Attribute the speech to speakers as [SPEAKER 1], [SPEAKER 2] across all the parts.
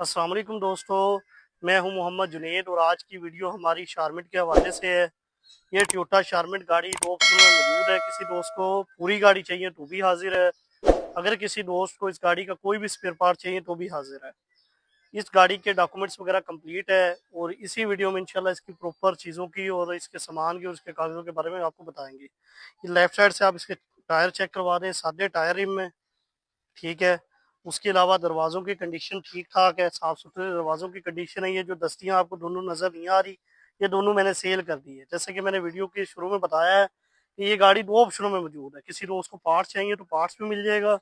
[SPEAKER 1] अस्सलाम वालेकुम दोस्तों, मैं हूं मोहम्मद जुनैद और आज की वीडियो हमारी शारमिट के हवाले से है। ये टोयोटा शारमिट गाड़ी 2 ऑप्शन में मौजूद है। किसी दोस्त को पूरी गाड़ी चाहिए तो भी हाजिर है, अगर किसी दोस्त को इस गाड़ी का कोई भी स्पेयर पार्ट चाहिए तो भी हाजिर है। इस गाड़ी के डॉक्यूमेंट्स वगैरह कंप्लीट है और इसी वीडियो में इंशाल्लाह इसकी प्रॉपर चीज़ों की और इसके सामान की और इसके कागज़ों के बारे में आपको बताएंगे। ये लेफ़्ट साइड से आप इसके टायर चेक करवा दें, सादे टायर रिम में, ठीक है। उसके अलावा दरवाज़ों की कंडीशन ठीक-ठाक है, साफ़-सुथरे दरवाज़ों की कंडीशन है। ये जो दस्तियाँ आपको दोनों नज़र नहीं आ रही, ये दोनों मैंने सेल कर दी है। जैसे कि मैंने वीडियो के शुरू में बताया है कि ये गाड़ी 2 ऑप्शनों में मौजूद है। किसी दोस्त को पार्ट्स चाहिए तो पार्ट्स भी मिल जाएगा।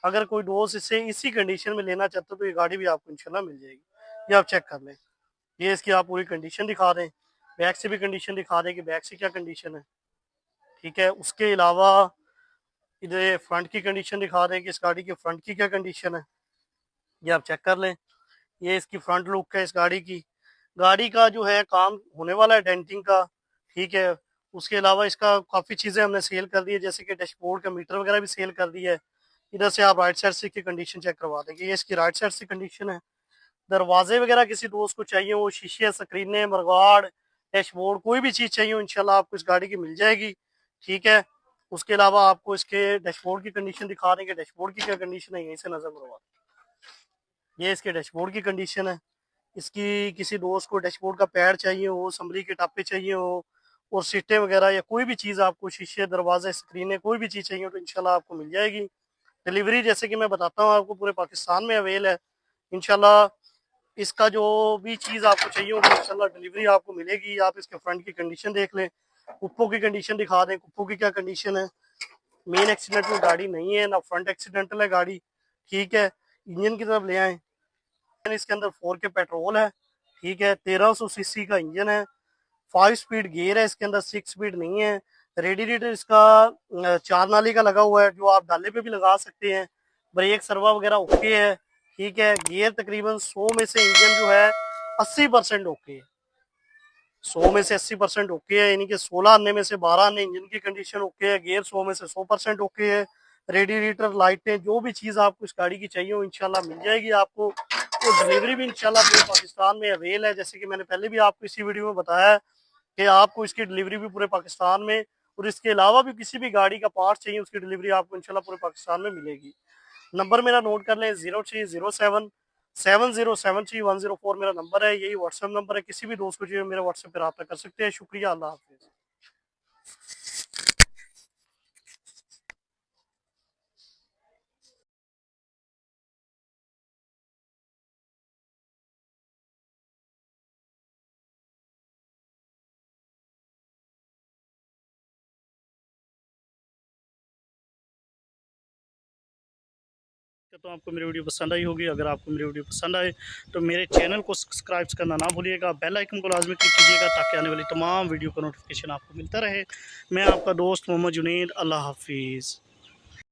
[SPEAKER 1] अगर कोई दोस्त इसे इसी कंडीशन में लेना चाहता है तो ये गाड़ी भी आपको इंशाल्लाह मिल जाएगी। ये आप चेक कर लें। ये इसकी आप पूरी कंडीशन दिखा दें, बैक से भी कंडीशन दिखा दें कि बैक से क्या कंडीशन है, ठीक है। उसके अलावा इधर फ्रंट की कंडीशन दिखा दें कि इस गाड़ी के फ्रंट की क्या कंडीशन है। ये आप चेक कर लें। ये इसकी फ्रंट लुक है इस गाड़ी की। गाड़ी का जो है काम होने वाला है डेंटिंग का, ठीक है। उसके अलावा इसका काफ़ी चीज़ें हमने सेल कर दी है, जैसे कि डैशबोर्ड का मीटर वगैरह भी सेल कर दिया है। इधर से आप राइट साइड से इसकी कंडीशन चेक करवा देंगे। ये इसकी राइट साइड से कंडीशन है। दरवाजे वगैरह किसी दोस्त को चाहिए हो, शीशे, स्क्रीनें, मरगाड़, डैशबोर्ड, कोई भी चीज़ चाहिए हो इंशाल्लाह आपको इस गाड़ी की मिल जाएगी, ठीक है। उसके अलावा आपको इसके डैशबोर्ड की कंडीशन दिखा देंगे। डैशबोर्ड की क्या कंडीशन है यहीं से नज़र मरवा। ये इसके डैशबोर्ड की कंडीशन है। इसकी किसी दोस्त को डैशबोर्ड का पैड चाहिए हो, संभली के टापे चाहिए हो और सीटें वगैरह या कोई भी चीज़ आपको, शीशे, दरवाजे, स्क्रीनें, कोई भी चीज़ चाहिए हो तो इंशाल्लाह आपको मिल जाएगी। डिलीवरी जैसे कि मैं बताता हूँ आपको पूरे पाकिस्तान में अवेल है। इंशाल्लाह इसका जो भी चीज़ आपको चाहिए होगी इंशाल्लाह डिलीवरी आपको मिलेगी। आप इसके फ्रंट की कंडीशन देख लें, कुप्पो की कंडीशन दिखा दें, कुप्पो की क्या कंडीशन है। मेन एक्सीडेंटल गाड़ी नहीं है, ना फ्रंट एक्सीडेंटल है गाड़ी, ठीक है। इंजन की तरफ ले आए। इसके अंदर 4 के पेट्रोल है, ठीक है। 1300 सीसी का इंजन है। 5 स्पीड गियर है इसके अंदर, 6 स्पीड नहीं है। रेडिएटर इसका 4 नाली का लगा हुआ है जो आप डाले पे भी लगा सकते हैं। ब्रेक सर्वा वगैरह ओके है, ठीक है। गियर तकरीबन 100 में से इंजन जो है 80% ओके है। 100 में से 80% ओके है, यानी कि 16 आने में से 12 आने इंजन की कंडीशन ओके है। गियर 100 में से 100% ओके है। रेडिएटर, लाइटें, जो भी चीज़ आपको इस गाड़ी की चाहिए हो इंशाल्लाह मिल जाएगी आपको। तो डिलीवरी भी इंशाल्लाह पूरे पाकिस्तान में अवेल है, जैसे कि मैंने पहले भी आपको इसी वीडियो में बताया है कि आपको इसकी डिलीवरी भी पूरे पाकिस्तान में और इसके अलावा भी किसी भी गाड़ी का पार्ट चाहिए उसकी डिलीवरी आपको इंशाल्लाह पूरे पाकिस्तान में मिलेगी। नंबर मेरा नोट कर लें, 0307 7073 104 मेरा नंबर है। यही व्हाट्सएप नंबर है। किसी भी दोस्त को चाहिए मेरे व्हाट्सएप पर रब्ता कर सकते हैं। शुक्रिया, अल्लाह हाफिज़। तो आपको मेरी वीडियो पसंद आई होगी। अगर आपको मेरी वीडियो पसंद आए तो मेरे चैनल को सब्सक्राइब करना ना भूलिएगा, बेल आइकन को लाजमी क्लिक कीजिएगा ताकि आने वाली तमाम वीडियो का नोटिफिकेशन आपको मिलता रहे। मैं आपका दोस्त मोहम्मद जुनैद, अल्लाह हाफिज़।